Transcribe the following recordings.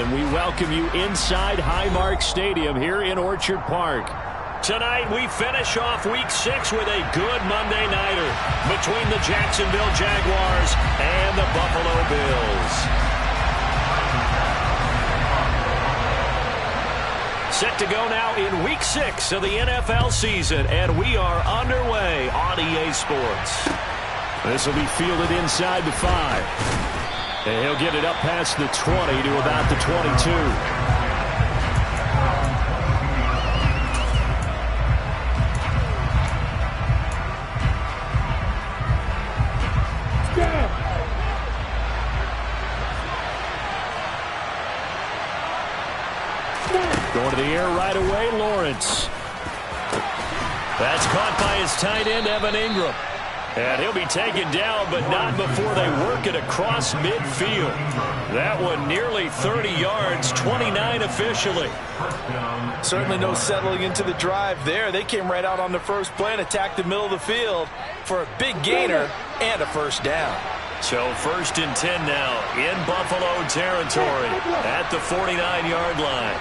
and we welcome you inside Highmark Stadium here in Orchard Park. Tonight we finish off Week 6 with a good Monday nighter between the Jacksonville Jaguars and the Buffalo Bills. Set to go now in Week 6 of the NFL season, and we are underway on EA Sports. This will be fielded inside the 5. And he'll get it up past the 20 to about the 22. Going to the air right away, Lawrence. That's caught by his tight end, Evan Ingram. And he'll be taken down, but not before they work it across midfield. That one nearly 30 yards, 29 officially. Certainly no settling into the drive there. They came right out on the first play and attacked the middle of the field for a big gainer and a first down. So 1st and 10 now in Buffalo territory at the 49-yard line.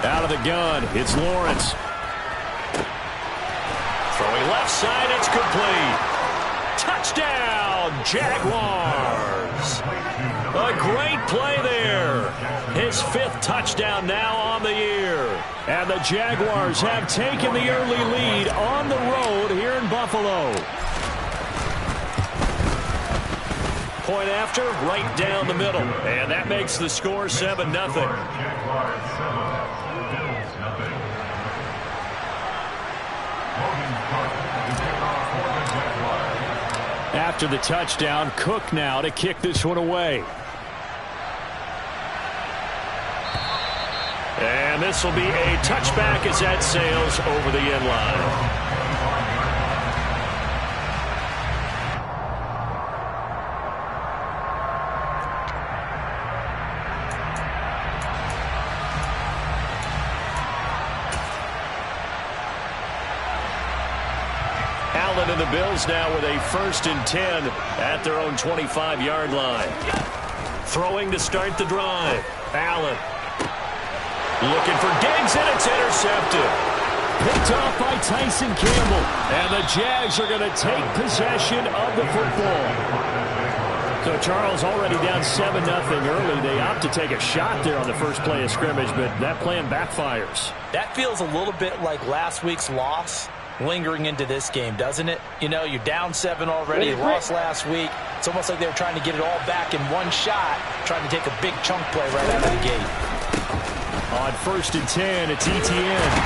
Out of the gun, it's Lawrence. Throwing left side, it's complete. Touchdown, Jaguars. A great play there. His 5th touchdown now on the year. And the Jaguars have taken the early lead on the road here in Buffalo. Point after, right down the middle. And that makes the score 7-0. After the touchdown, Cook now to kick this one away. And this will be a touchback as that sails over the end line. And the Bills now with a 1st and 10 at their own 25-yard line. Throwing to start the drive. Allen looking for Diggs, and it's intercepted. Picked off by Tyson Campbell. And the Jags are going to take possession of the football. So Charles already down 7-0 early. They opt to take a shot there on the first play of scrimmage, but that plan backfires. That feels a little bit like last week's loss lingering into this game, doesn't it? You know, you're down 7 already. You lost last week. It's almost like they were trying to get it all back in one shot, trying to take a big chunk play right out of the gate. On 1st and 10, it's Etienne.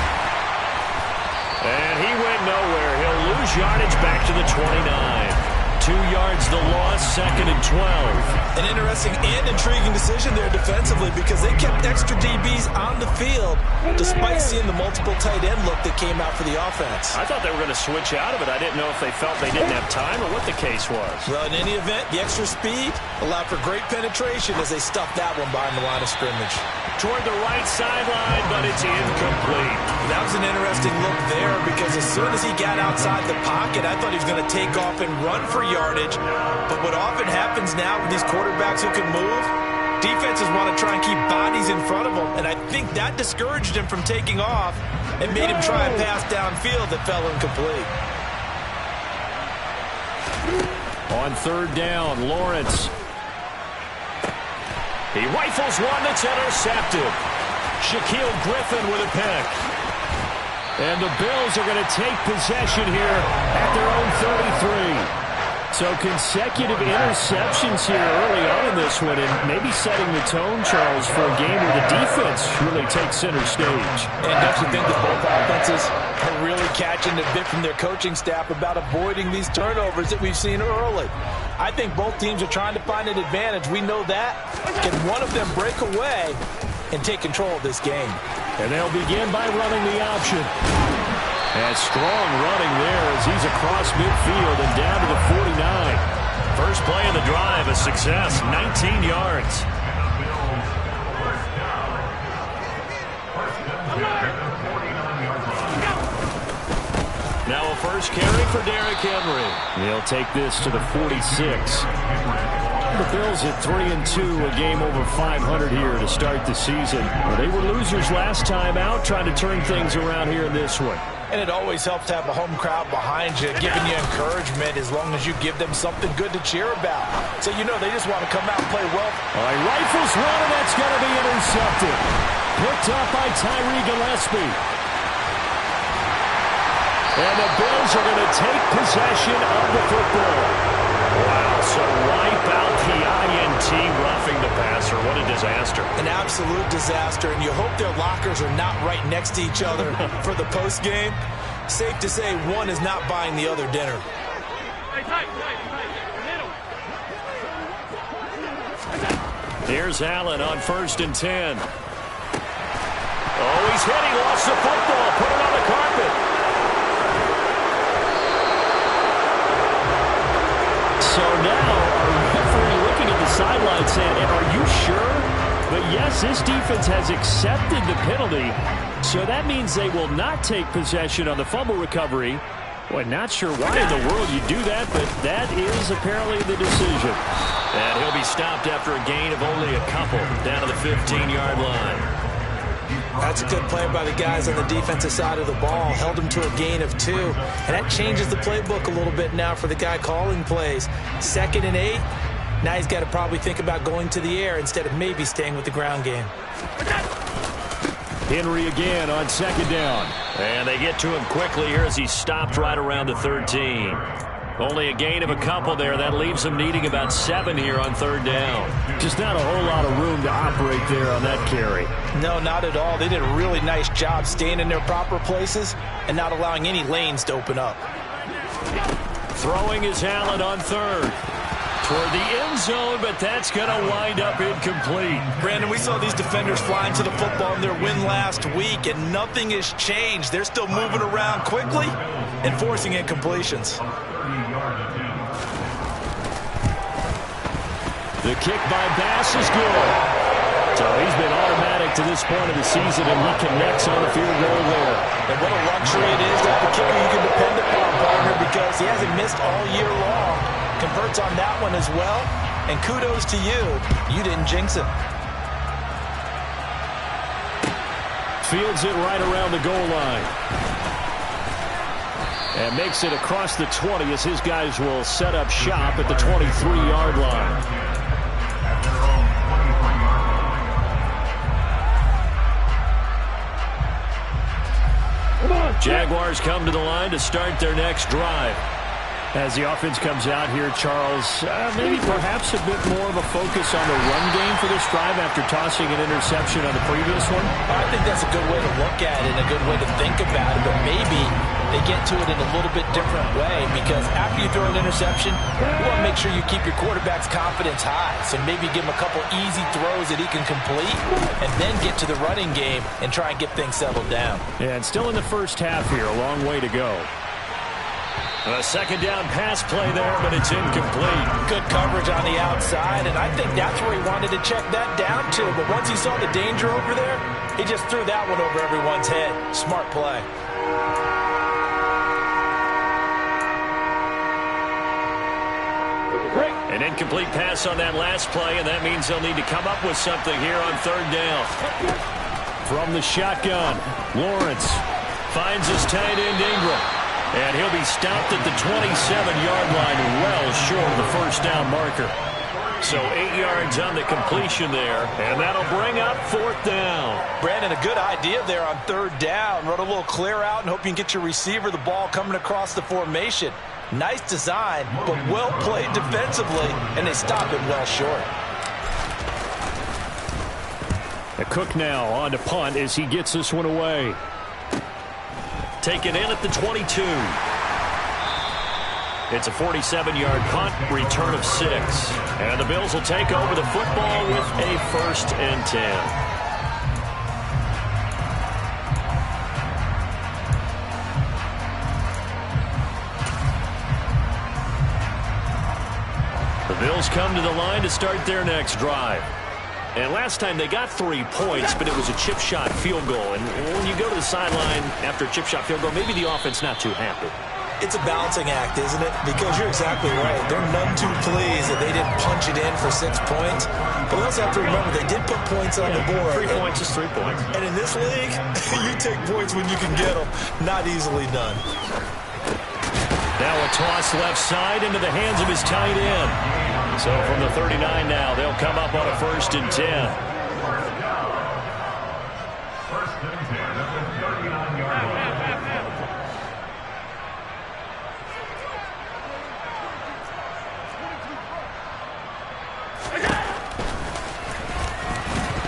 And he went nowhere. He'll lose yardage back to the 29. 2 yards the loss, 2nd and 12. An interesting and intriguing decision there defensively because they kept extra DBs on the field despite seeing the multiple tight end look that came out for the offense. I thought they were going to switch out of it. I didn't know if they felt they didn't have time or what the case was. Well, in any event, the extra speed allowed for great penetration as they stuffed that one behind the line of scrimmage. Toward the right sideline, but it's incomplete. That was an interesting look there because as soon as he got outside the pocket, I thought he was going to take off and run for yardage. But what often happens now with these quarterbacks who can move, defenses want to try and keep bodies in front of them. And I think that discouraged him from taking off and made him try a pass downfield that fell incomplete. On 3rd down, Lawrence. He rifles one that's intercepted. Shaquille Griffin with a pick. And the Bills are going to take possession here at their own 33. So consecutive interceptions here early on in this one, and maybe setting the tone, Charles, for a game where the defense really takes center stage. And don't you think that both offenses are really catching a bit from their coaching staff about avoiding these turnovers that we've seen early? I think both teams are trying to find an advantage. We know that. Can one of them break away and take control of this game? And they'll begin by running the option. And strong running there as he's across midfield and down to the 49. First play of the drive, a success, 19 yards. Now a first carry for Derrick Henry. He'll take this to the 46. The Bills at 3-2, a game over 500 here to start the season. Well, they were losers last time out, trying to turn things around here in this one. And it always helps to have a home crowd behind you, giving you encouragement as long as you give them something good to cheer about. So you know they just want to come out and play well. All right, rifles one, and that's going to be intercepted. Picked up by Tyree Gillespie. And the Bills are going to take possession of the football. Wow, so wipe out the INT roughing the passer. What a disaster. An absolute disaster, and you hope their lockers are not right next to each other for the post game. Safe to say one is not buying the other dinner. Here's Allen on 1st and 10. Oh, he's hit. He lost the football. Put it on the carpet. So now our referee looking at the sideline saying, are you sure? But yes, this defense has accepted the penalty. So that means they will not take possession on the fumble recovery. Boy, not sure why in the world you do that, but that is apparently the decision. And he'll be stopped after a gain of only a couple down to the 15-yard line. That's a good play by the guys on the defensive side of the ball. Held him to a gain of 2. And that changes the playbook a little bit now for the guy calling plays. 2nd and 8. Now he's got to probably think about going to the air instead of maybe staying with the ground game. Henry again on 2nd down. And they get to him quickly here as he's stopped right around the 13. Only a gain of a couple there. That leaves them needing about 7 here on 3rd down. Just not a whole lot of room to operate there on that carry. No, not at all. They did a really nice job staying in their proper places and not allowing any lanes to open up. Throwing is Allen on 3rd. Toward the end zone, but that's going to wind up incomplete. Brandon, we saw these defenders flying to the football in their win last week, and nothing has changed. They're still moving around quickly and forcing incompletions. The kick by Bass is good. So he's been automatic to this point of the season, and he connects on the field goal there. And what a luxury it is to have a kicker you can depend upon, partner, because he hasn't missed all year long. Converts on that one as well, and kudos to you. You didn't jinx it. Fields it right around the goal line. And makes it across the 20 as his guys will set up shop at the 23-yard line. Jaguars come to the line to start their next drive. As the offense comes out here, Charles, maybe perhaps a bit more of a focus on the run game for this drive after tossing an interception on the previous one? I think that's a good way to look at it and a good way to think about it, but maybe they get to it in a little bit different way, because after you throw an interception, you want to make sure you keep your quarterback's confidence high. So maybe give him a couple easy throws that he can complete and then get to the running game and try and get things settled down. Yeah, and still in the first half here, a long way to go. A 2nd down pass play there, but it's incomplete. Good coverage on the outside, and I think that's where he wanted to check that down to. But once he saw the danger over there, he just threw that one over everyone's head. Smart play. An incomplete pass on that last play, and that means they'll need to come up with something here on 3rd down. From the shotgun, Lawrence finds his tight end Ingram. And he'll be stopped at the 27-yard line, well short of the first down marker. So 8 yards on the completion there, and that'll bring up 4th down. Brandon, a good idea there on 3rd down. Run a little clear out and hope you can get your receiver the ball coming across the formation. Nice design, but well played defensively, and they stop it well short. Cook now on to punt as he gets this one away. Taken in at the 22. It's a 47-yard punt, return of 6. And the Bills will take over the football with a 1st and 10. The Bills come to the line to start their next drive. And last time they got 3 points, but it was a chip shot field goal. And when you go to the sideline after a chip shot field goal, maybe the offense not too happy. It's a balancing act, isn't it? Because you're exactly right. They're none too pleased that they didn't punch it in for 6 points. But we also have to remember they did put points on the board. 3 points is 3 points. And in this league, you take points when you can get them. Not easily done. Now a toss left side into the hands of his tight end. So from the 39 now, they'll come up on a 1st and 10.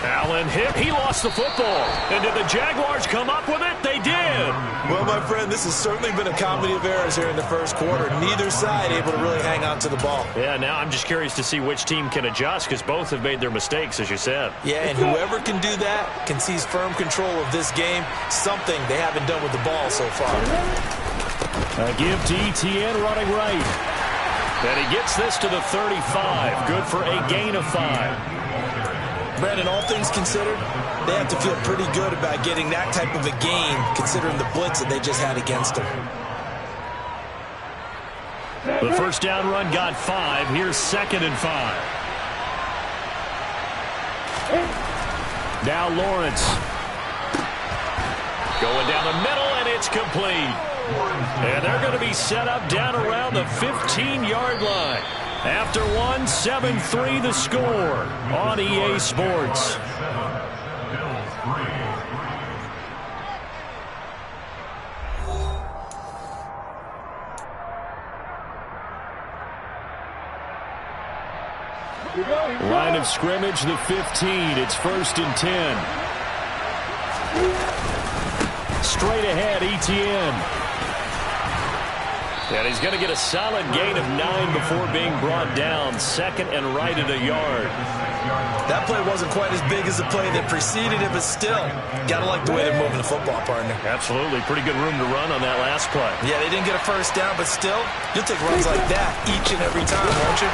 Allen hit. He lost the football. And did the Jaguars come up with it? They did. Well, my friend, this has certainly been a comedy of errors here in the first quarter. Neither side able to really hang on to the ball. Yeah, now I'm just curious to see which team can adjust because both have made their mistakes, as you said. Yeah, and whoever can do that can seize firm control of this game, something they haven't done with the ball so far. A give to ETN running right. And he gets this to the 35. Good for a gain of 5. Brandon, all things considered, they have to feel pretty good about getting that type of a gain, considering the blitz that they just had against them. The first down run got 5. Here's 2nd and 5. Now Lawrence. Going down the middle, and it's complete. And they're going to be set up down around the 15-yard line. After 1, 7-3 the score on EA Sports. Line of scrimmage, the 15. It's 1st and 10. Straight ahead, ETN. And he's going to get a solid gain of 9 before being brought down. 2nd and right at a yard. That play wasn't quite as big as the play that preceded it, but still, got to like the way they're moving the football, partner. Absolutely. Pretty good room to run on that last play. Yeah, they didn't get a first down, but still, you'll take runs like that each and every time, won't you?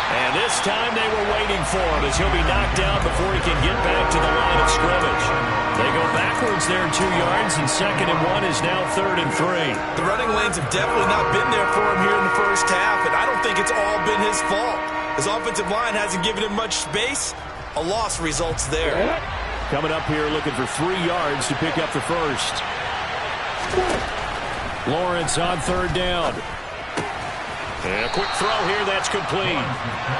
And this time they were waiting for him as he'll be knocked down before he can get back to the line of scrimmage. They go backwards there 2 yards, and 2nd and 1 is now 3rd and 3. The running lanes have definitely not been there for him here in the first half, and I don't think it's all been his fault. His offensive line hasn't given him much space. A loss results there. Coming up here looking for 3 yards to pick up the first. Lawrence on 3rd down. And a quick throw here, that's complete.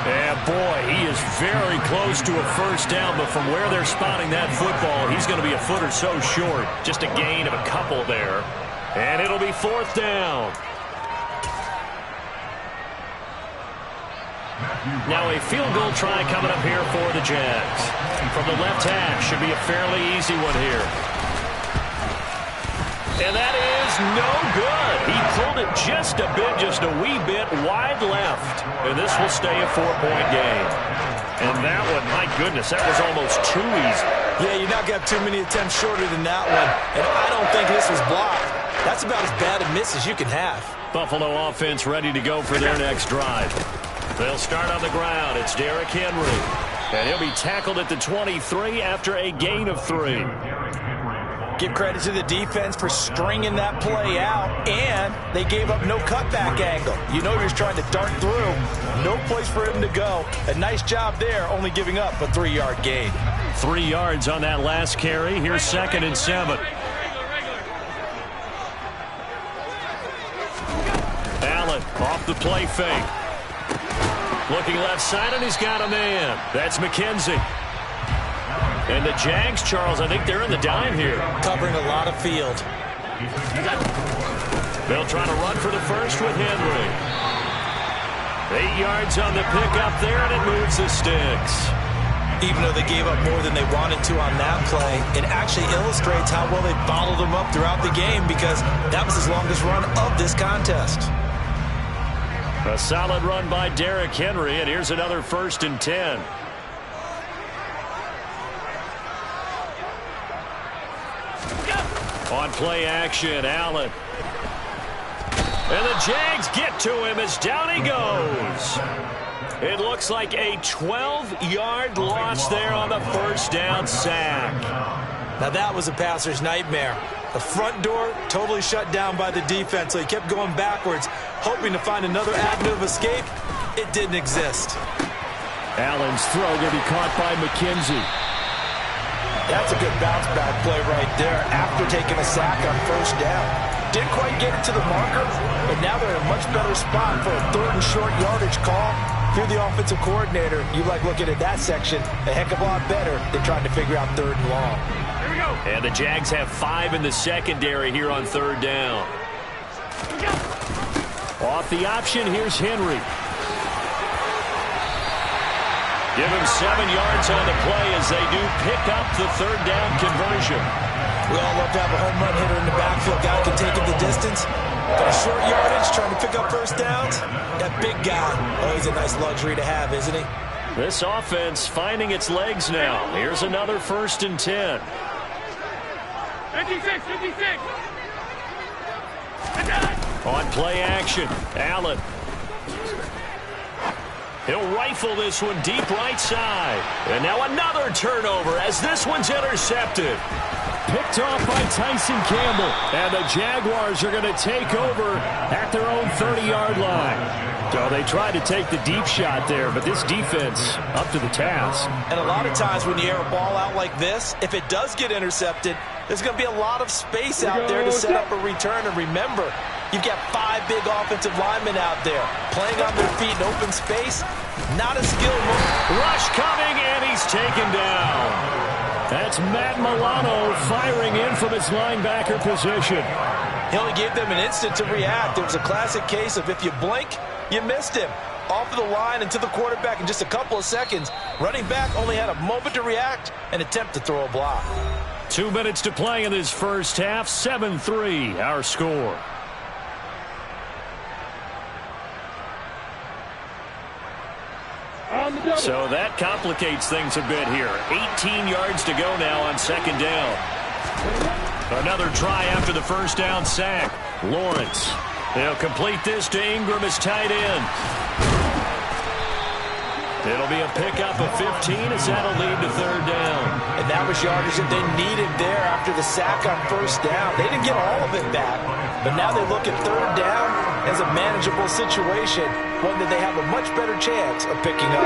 And boy, he is very close to a first down, but from where they're spotting that football, he's going to be a foot or so short. Just a gain of a couple there. And it'll be 4th down. Now a field goal try coming up here for the Jags. From the left hash, should be a fairly easy one here. And that is no good. He pulled it just a bit, just a wee bit wide left. And this will stay a 4-point game. And that one, my goodness, that was almost too easy. Yeah, you not got too many attempts shorter than that one. And I don't think this was blocked. That's about as bad a miss as you can have. Buffalo offense ready to go for their next drive. They'll start on the ground. It's Derrick Henry. And he'll be tackled at the 23 after a gain of 3. Give credit to the defense for stringing that play out, and they gave up no cutback angle. You know he was trying to dart through. No place for him to go. A nice job there, only giving up a 3-yard gain. 3 yards on that last carry. Here's 2nd and 7. Allen off the play fake. Looking left side, and he's got a man. That's McKenzie. And the Jags, Charles, I think they're in the dime here. Covering a lot of field. They'll try to run for the first with Henry. 8 yards on the pickup there, and it moves the sticks. Even though they gave up more than they wanted to on that play, it actually illustrates how well they bottled them up throughout the game because that was his longest run of this contest. A solid run by Derrick Henry, and here's another 1st and 10. On play action, Allen. And the Jags get to him as down he goes. It looks like a 12-yard loss there on the first down sack. Now that was a passer's nightmare. The front door totally shut down by the defense, so he kept going backwards, hoping to find another avenue of escape. It didn't exist. Allen's throw going to be caught by McKenzie. That's a good bounce-back play right there after taking a sack on first down. Didn't quite get it to the marker, but now they're in a much better spot for a third and short yardage call. If you're the offensive coordinator, you like looking at that section a heck of a lot better than trying to figure out third and long. Here we go. And the Jags have 5 in the secondary here on third down. Off the option, here's Henry. Give him 7 yards on the play as they do pick up the third down conversion. We all love to have a home run hitter in the backfield. Guy can take it the distance. Got a short yardage, trying to pick up first downs. That big guy, always a nice luxury to have, isn't he? This offense finding its legs now. Here's another 1st and 10. 56. On play action, Allen. He'll rifle this one deep right side. And now another turnover as this one's intercepted. Picked off by Tyson Campbell. And the Jaguars are going to take over at their own 30-yard line. So they tried to take the deep shot there, but this defense up to the task. And a lot of times when you air a ball out like this, if it does get intercepted, there's going to be a lot of space out there to set up a return. And remember, you've got 5 big offensive linemen out there playing on their feet in open space. Not a skill move. Rush coming, and he's taken down. That's Matt Milano firing in from his linebacker position. He only gave them an instant to react. It was a classic case of if you blink, you missed him. Off of the line and to the quarterback in just a couple of seconds. Running back only had a moment to react and attempt to throw a block. 2 minutes to play in this first half. 7-3 our score. So that complicates things a bit here. 18 yards to go now on second down. Another try after the first down sack. Lawrence. They'll complete this to Ingram as tight end. It'll be a pickup of 15 as that'll lead to third down. And that was yardage that they needed there after the sack on first down. They didn't get all of it back, but now they look at third down as a manageable situation, one that they have a much better chance of picking up.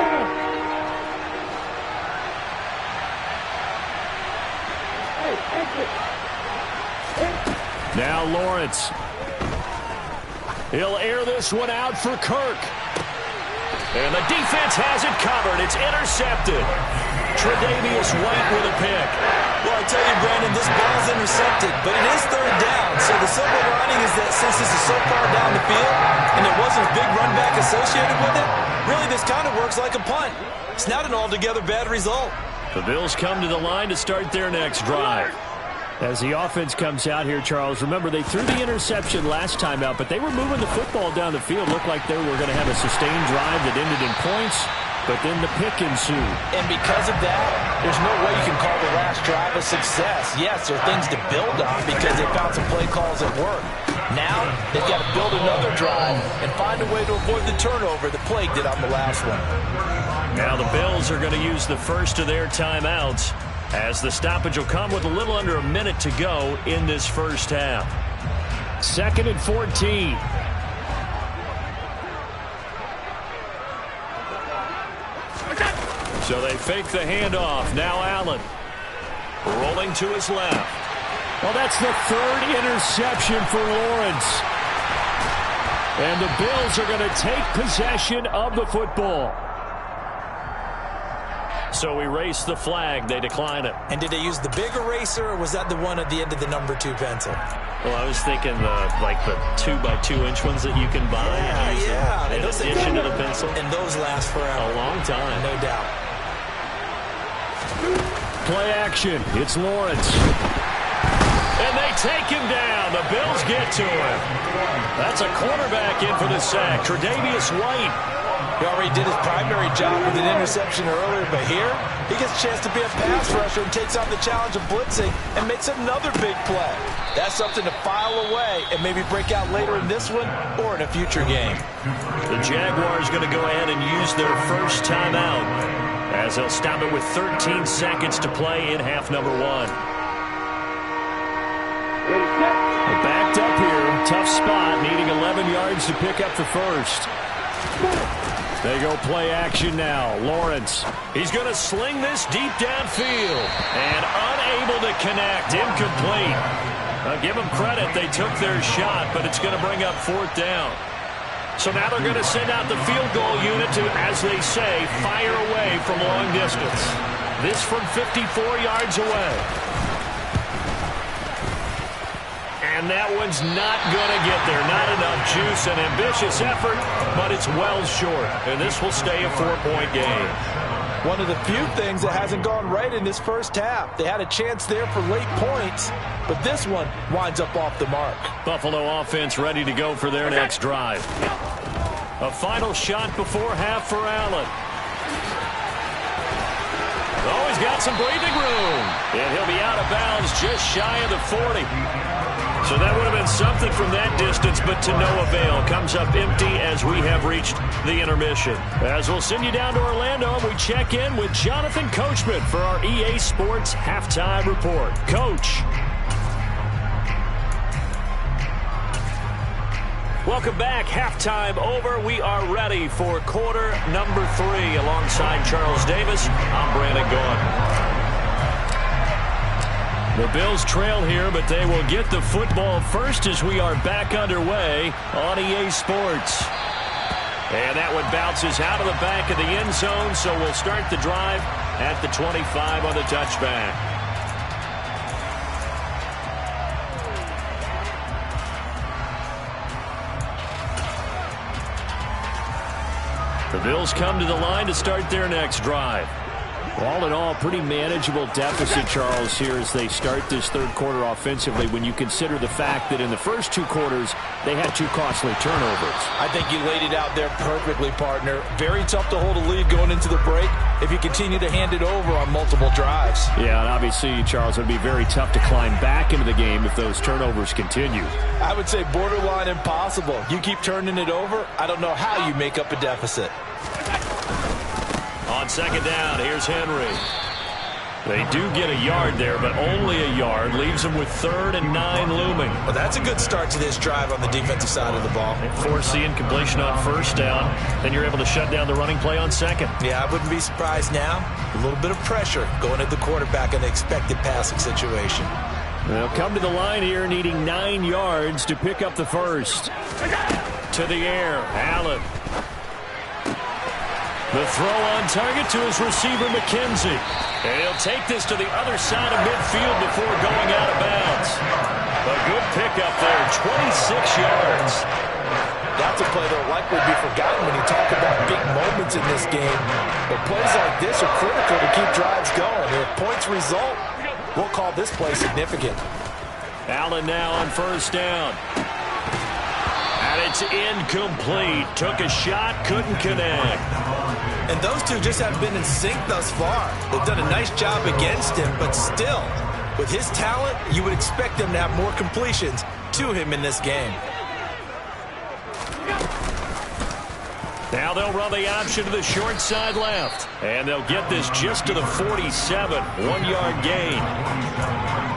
Now Lawrence. He'll air this one out for Kirk. And the defense has it covered. It's intercepted. Tre'Davious White with a pick. Well, I tell you, Brandon, this ball's intercepted, but it is third down. So the silver lining is that since this is so far down the field and there wasn't a big run back associated with it, really this kind of works like a punt. It's not an altogether bad result. The Bills come to the line to start their next drive. As the offense comes out here, Charles, remember they threw the interception last time out, but they were moving the football down the field. Looked like they were going to have a sustained drive that ended in points, but then the pick ensued. And because of that, there's no way you can call the last drive a success. Yes, there are things to build on because they found some play calls that work. Now, they've got to build another drive and find a way to avoid the turnover that plagued it on the last one. Now the Bills are going to use the first of their timeouts, as the stoppage will come with a little under a minute to go in this first half. 2nd and 14. So they fake the handoff. Now Allen rolling to his left. Well, that's the 3rd interception for Lawrence. And the Bills are going to take possession of the football. So we race the flag. They decline it. And did they use the big eraser, or was that the one at the end of the number 2 pencil? Well, I was thinking the 2x2-inch ones that you can buy. Yeah. In addition to the pencil. And those last forever. A long time. No doubt. Play action. It's Lawrence. And they take him down. The Bills get to him. That's a cornerback in for the sack. Tre'Davious White. He already did his primary job with an interception earlier, but here he gets a chance to be a pass rusher and takes on the challenge of blitzing and makes another big play. That's something to file away and maybe break out later in this one or in a future game. The Jaguars going to go ahead and use their first timeout as they'll stop it with 13 seconds to play in half number 1. Backed up here. Tough spot. Needing 11 yards to pick up the first. They go play action now. Lawrence. He's going to sling this deep downfield. And unable to connect. Incomplete. Give them credit. They took their shot, but it's going to bring up fourth down. So now they're going to send out the field goal unit to, as they say, fire away from long distance. This from 54 yards away. And that one's not going to get there. Not enough juice. An ambitious effort, but it's well short. And this will stay a 4-point game. One of the few things that hasn't gone right in this first half. They had a chance there for late points, but this one winds up off the mark. Buffalo offense ready to go for their next drive. A final shot before half for Allen. Oh, he's got some breathing room. And he'll be out of bounds just shy of the 40. So that would have been something from that distance, but to no avail. Comes up empty as we have reached the intermission. As we'll send you down to Orlando, we check in with Jonathan Coachman for our EA Sports Halftime Report. Coach. Welcome back. Halftime over. We are ready for quarter number 3. Alongside Charles Davis, I'm Brandon Gaudin. The Bills trail here, but they will get the football first as we are back underway on EA Sports. And that one bounces out of the back of the end zone, so we'll start the drive at the 25 on the touchback. The Bills come to the line to start their next drive. All in all, pretty manageable deficit, Charles, here as they start this third quarter offensively when you consider the fact that in the first 2 quarters, they had 2 costly turnovers. I think you laid it out there perfectly, partner. Very tough to hold a lead going into the break if you continue to hand it over on multiple drives. Yeah, and obviously, Charles, it would be very tough to climb back into the game if those turnovers continue. I would say borderline impossible. You keep turning it over, I don't know how you make up a deficit. On second down, here's Henry. They do get a yard there, but only a yard. Leaves them with 3rd and 9 looming. Well, that's a good start to this drive on the defensive side of the ball. Force the incompletion on first down. Then you're able to shut down the running play on second. Yeah, I wouldn't be surprised now. A little bit of pressure going at the quarterback in the expected passing situation. They'll come to the line here needing 9 yards to pick up the first. To the air, Allen. The throw on target to his receiver, McKenzie. And he'll take this to the other side of midfield before going out of bounds. A good pickup there, 26 yards. That's a play that will likely be forgotten when you talk about big moments in this game. But plays like this are critical to keep drives going. If points result, we'll call this play significant. Allen now on first down. And it's incomplete. Took a shot, couldn't connect. And those two just haven't been in sync thus far. They've done a nice job against him, but still, with his talent, you would expect them to have more completions to him in this game. Now they'll run the option to the short side left. And they'll get this just to the 47. 1-yard gain.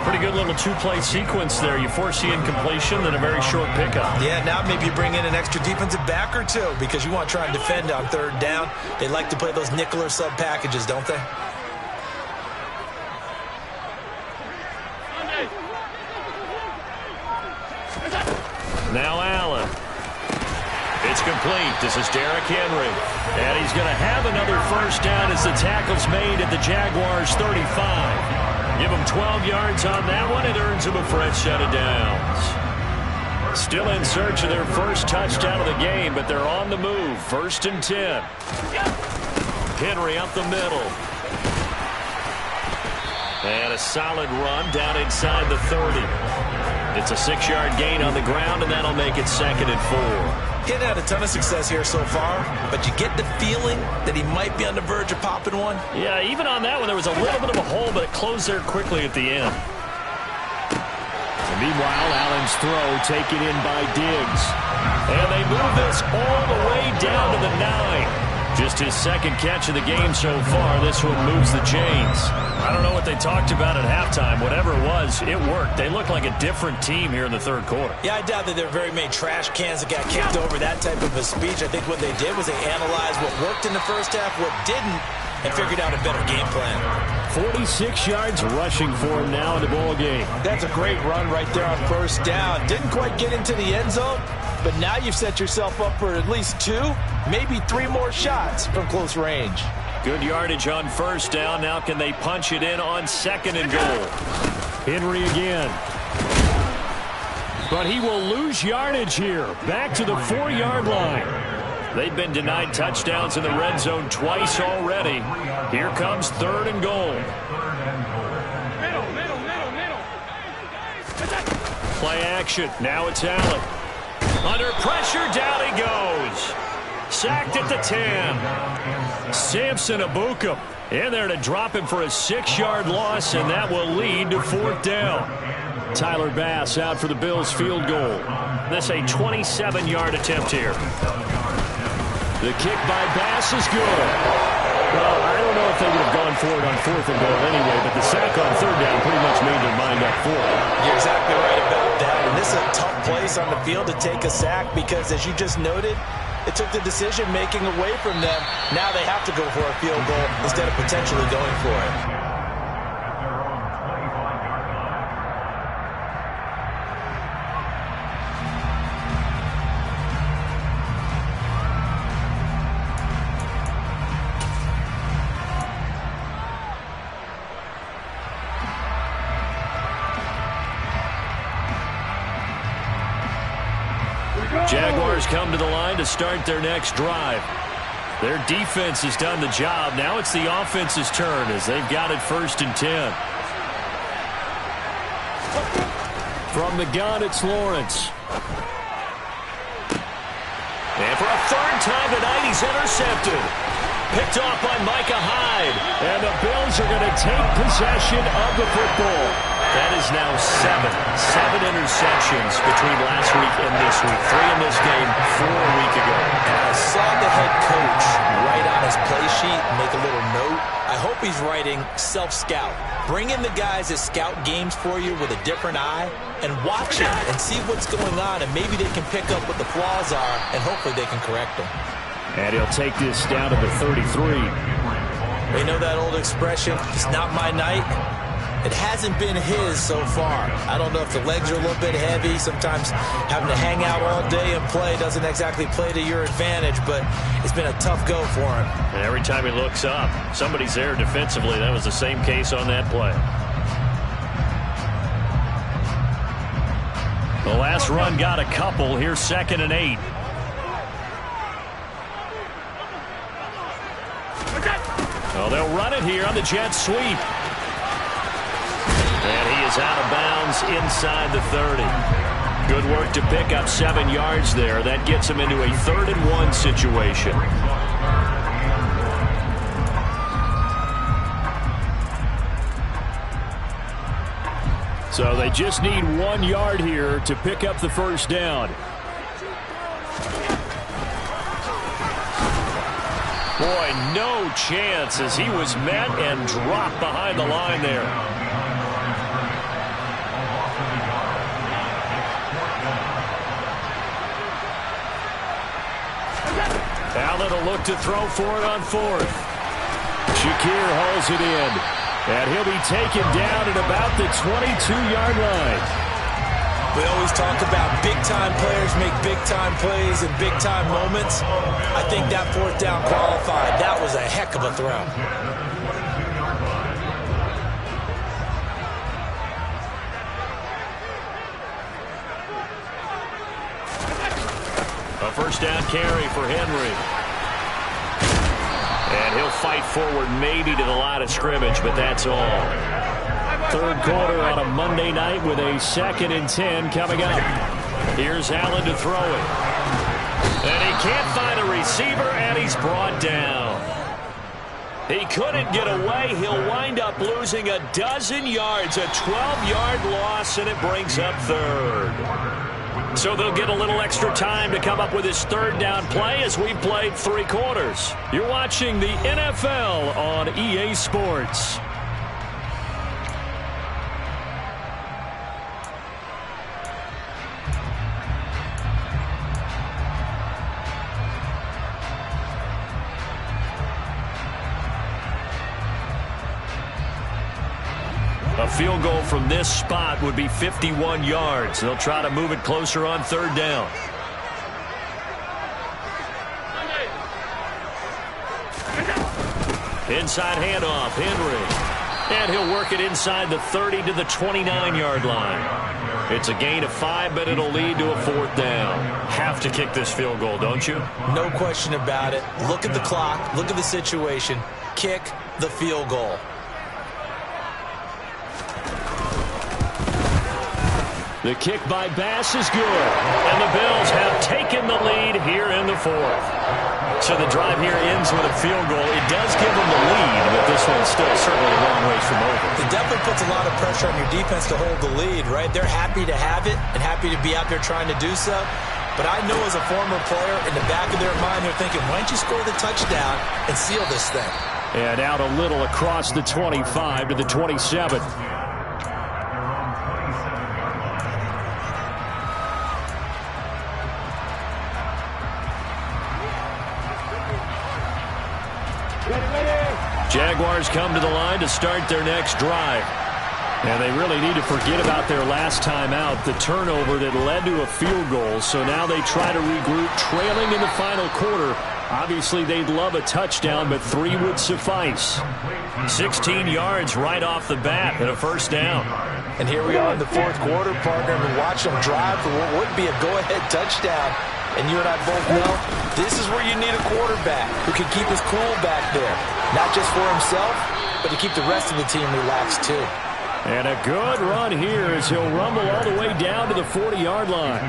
Pretty good little 2-play sequence there. You force the incompletion, then a very short pickup. Yeah, now maybe you bring in an extra defensive back or 2 because you want to try and defend on 3rd down. They like to play those nickel or sub packages, don't they? Now Allen. It's complete. This is Derrick Henry. And he's going to have another first down as the tackle's made at the Jaguars' 35. Give him 12 yards on that one. It earns him a fresh set of downs. Still in search of their first touchdown of the game, but they're on the move. 1st and 10. Henry up the middle. And a solid run down inside the 30. It's a 6-yard gain on the ground, and that'll make it 2nd and 4. He hasn't had a ton of success here so far, but you get the feeling that he might be on the verge of popping one. Yeah, even on that one, there was a little bit of a hole, but it closed there quickly at the end. And meanwhile, Allen's throw taken in by Diggs. And they move this all the way down to the 9. Just his second catch of the game so far. This one moves the chains. I don't know what they talked about at halftime. Whatever it was, it worked. They look like a different team here in the third quarter. Yeah, I doubt that there are very many trash cans that got kicked over that type of a speech. I think what they did was they analyzed what worked in the first half, what didn't, and figured out a better game plan. 46 yards rushing for him now in the ball game. That's a great run right there on first down. Didn't quite get into the end zone, but now you've set yourself up for at least 2, maybe 3 more shots from close range. Good yardage on first down. Now can they punch it in on second and goal? Henry again. But he will lose yardage here. Back to the 4-yard line. They've been denied touchdowns in the red zone twice already. Here comes third and goal. Play action. Now it's Allen. Under pressure, down he goes. Sacked at the 10. Samson Abuka in there to drop him for a 6-yard loss, and that will lead to fourth down. Tyler Bass out for the Bills field goal. This a 27-yard attempt here. The kick by Bass is good. Well, I don't know if they would have gone for it on fourth and goal anyway, but the sack on third down pretty much made their mind up for it. You're exactly right about that. And this is a tough place on the field to take a sack because, as you just noted, it took the decision-making away from them. Now they have to go for a field goal instead of potentially going for it. Jaguars come to the line to start their next drive. Their defense has done the job. Now it's the offense's turn as they've got it 1st and 10. From the gun, it's Lawrence. And for a third time tonight, he's intercepted. Picked off by Micah Hyde. And the Bills are going to take possession of the football. That is now 7 interceptions between last week and this week. 3 in this game, 4 a week ago. And I saw the head coach write on his play sheet, make a little note. I hope he's writing self-scout. Bring in the guys that scout games for you with a different eye and watch them and see what's going on, and maybe they can pick up what the flaws are, and hopefully they can correct them. And he'll take this down to the 33. They know that old expression, it's not my night. It hasn't been his so far. I don't know if the legs are a little bit heavy. Sometimes having to hang out all day and play doesn't exactly play to your advantage, but it's been a tough go for him. And every time he looks up, somebody's there defensively. That was the same case on that play. The last run got a couple. Here's 2nd and 8. Oh, they'll run it here on the jet sweep. And he is out of bounds inside the 30. Good work to pick up 7 yards there. That gets him into a 3rd and 1 situation. So they just need 1 yard here to pick up the first down. Boy, no chance as he was met and dropped behind the line there. Allen will look to throw for it on 4th. Shakir hauls it in. And he'll be taken down at about the 22-yard line. We always talk about big-time players make big-time plays in big-time moments. I think that 4th down qualified. That was a heck of a throw. A first down carry for Henry. And he'll fight forward maybe to the line of scrimmage, but that's all. 3rd quarter on a Monday night with a 2nd and 10 coming up. Here's Allen to throw it. And he can't find a receiver, and he's brought down. He couldn't get away. He'll wind up losing a dozen yards, a 12-yard loss, and it brings up 3rd. So they'll get a little extra time to come up with his third down play as we've played 3 quarters. You're watching the NFL on EA Sports. A field goal from this spot would be 51 yards. They'll try to move it closer on 3rd down. Inside handoff, Henry. And he'll work it inside the 30 to the 29-yard line. It's a gain of 5, but it'll lead to a 4th down. Have to kick this field goal, don't you? No question about it. Look at the clock. Look at the situation. Kick the field goal. The kick by Bass is good, and the Bills have taken the lead here in the 4th. So the drive here ends with a field goal. It does give them the lead, but this one's still certainly a long ways from over. It definitely puts a lot of pressure on your defense to hold the lead, right? They're happy to have it and happy to be out there trying to do so. But I know as a former player, in the back of their mind, they're thinking, why don't you score the touchdown and seal this thing? And out a little across the 25 to the 27. Jaguars come to the line to start their next drive. And they really need to forget about their last time out, the turnover that led to a field goal. So now they try to regroup, trailing in the final quarter. Obviously, they'd love a touchdown, but 3 would suffice. 16 yards right off the bat and a 1st down. And here we are in the 4th quarter, partner, and watch them drive for what would be a go-ahead touchdown. And you and I both know this is where you need a quarterback who can keep his cool back there. Not just for himself, but to keep the rest of the team relaxed too. And a good run here as he'll rumble all the way down to the 40-yard line.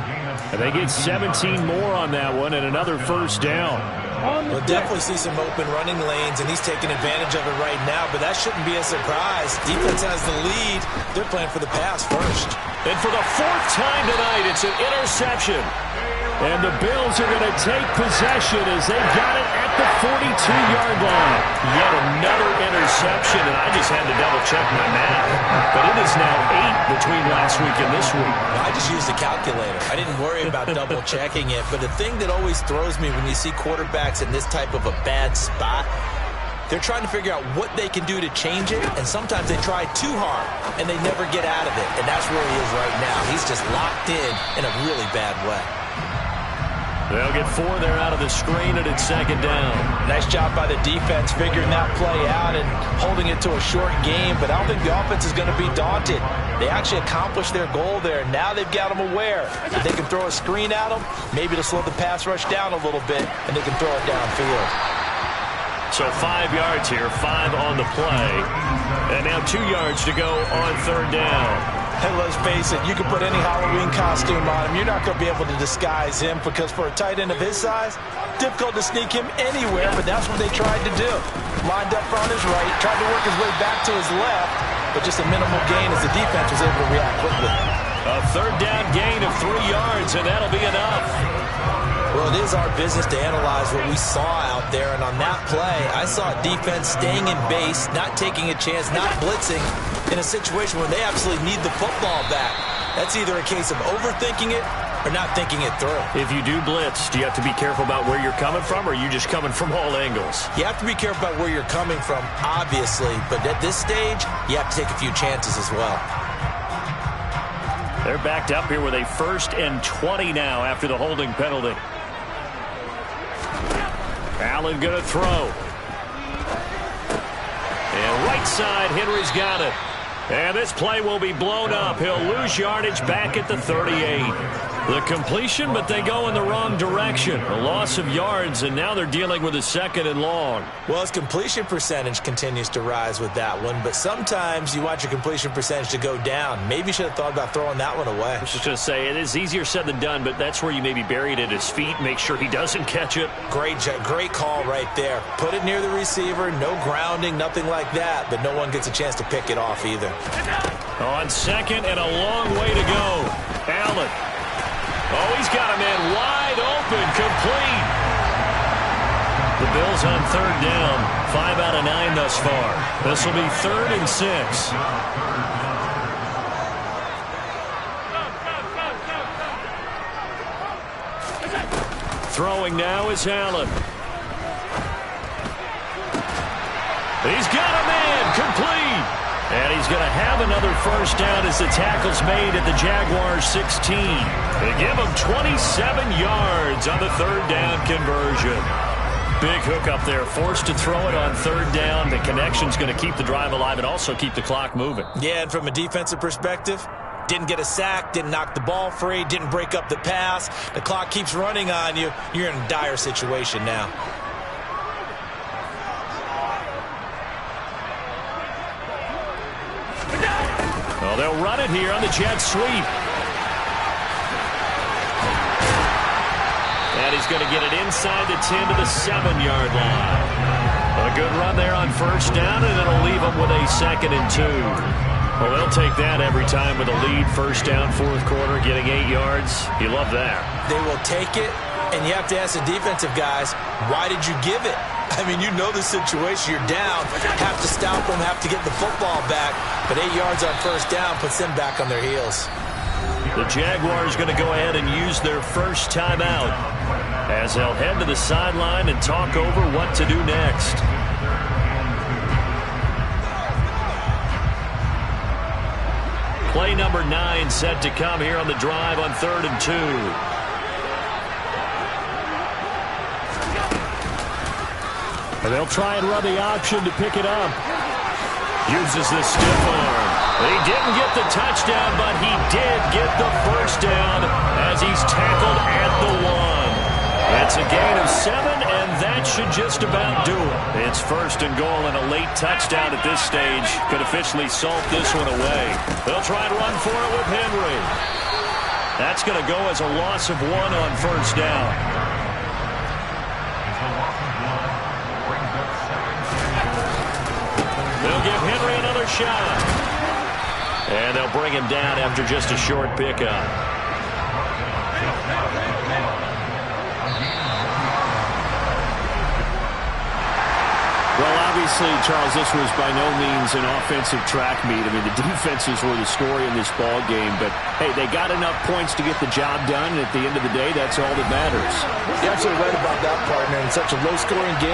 And they get 17 more on that one and another 1st down. We'll definitely see some open running lanes, and he's taking advantage of it right now, but that shouldn't be a surprise. Defense has the lead. They're playing for the pass first. And for the 4th time tonight, it's an interception. And the Bills are going to take possession as they got it at the 42-yard line. Yet another interception, and I just had to double-check my math. But it is now 8 between last week and this week. I just used a calculator. I didn't worry about double-checking it. But the thing that always throws me when you see quarterbacks in this type of a bad spot, they're trying to figure out what they can do to change it, and sometimes they try too hard, and they never get out of it. And that's where he is right now. He's just locked in a really bad way. They'll get 4 there out of the screen, and it's 2nd down. Nice job by the defense figuring that play out and holding it to a short game, but I don't think the offense is going to be daunted. They actually accomplished their goal there. Now they've got them aware that they can throw a screen at them, maybe to slow the pass rush down a little bit, and they can throw it downfield. So 5 yards here, 5 on the play. And now 2 yards to go on 3rd down. And let's face it, you can put any Halloween costume on him. You're not going to be able to disguise him because for a tight end of his size, difficult to sneak him anywhere, but that's what they tried to do. Lined up on his right, tried to work his way back to his left, but just a minimal gain as the defense was able to react quickly. A 3rd down gain of 3 yards, and that'll be enough. Well, it is our business to analyze what we saw out there, and on that play, I saw defense staying in base, not taking a chance, not blitzing, in a situation where they absolutely need the football back. That's either a case of overthinking it or not thinking it through. If you do blitz, do you have to be careful about where you're coming from, or are you just coming from all angles? You have to be careful about where you're coming from, obviously, but at this stage, you have to take a few chances as well. They're backed up here with a 1st and 20 now after the holding penalty. Allen going to throw. And right side, Henry's got it. And this play will be blown up. He'll lose yardage back at the 38. The completion, but they go in the wrong direction. A loss of yards, and now they're dealing with a 2nd and long. Well, his completion percentage continues to rise with that one, but sometimes you want your completion percentage to go down. Maybe you should have thought about throwing that one away. I was just going to say, it is easier said than done, but that's where you maybe bury it at his feet, make sure he doesn't catch it. Great call right there. Put it near the receiver, no grounding, nothing like that, but no one gets a chance to pick it off either. On 2nd and a long way to go. Allen. Oh, he's got a man wide open, complete. The Bills on third down, 5 out of 9 thus far. This will be 3rd and 6. Throwing now is Allen. He's got a man, complete. And he's going to have another first down as the tackle's made at the Jaguars' 16. They give him 27 yards on the third down conversion. Big hook up there, forced to throw it on third down. The connection's going to keep the drive alive and also keep the clock moving. Yeah, and from a defensive perspective, didn't get a sack, didn't knock the ball free, didn't break up the pass. The clock keeps running on you. You're in a dire situation now. Well, they'll run it here on the jet sweep. And he's going to get it inside the 10 to the 7-yard line. A good run there on first down, and it'll leave them with a 2nd and 2. Well, they'll take that every time with a lead. First down, fourth quarter, getting 8 yards. You love that. They will take it, and you have to ask the defensive guys, why did you give it? I mean, you know the situation. You're down, have to stop them, have to get the football back. But 8 yards on first down puts them back on their heels. The Jaguars going to go ahead and use their first timeout as they'll head to the sideline and talk over what to do next. Play number 9 set to come here on the drive on 3rd and 2. And they'll try and run the option to pick it up. Uses the stiff arm. He didn't get the touchdown, but he did get the first down as he's tackled at the 1. It's a gain of 7, and that should just about do it. It's 1st and goal, and a late touchdown at this stage could officially salt this one away. They'll try and run for it with Henry. That's going to go as a loss of 1 on first down. They'll give Henry another shot. And they'll bring him down after just a short pickup. Well, obviously, Charles, this was by no means an offensive track meet. I mean, the defenses were the story in this ball game. But, hey, they got enough points to get the job done. And at the end of the day, that's all that matters. You're absolutely right about that, partner. In such a low-scoring game,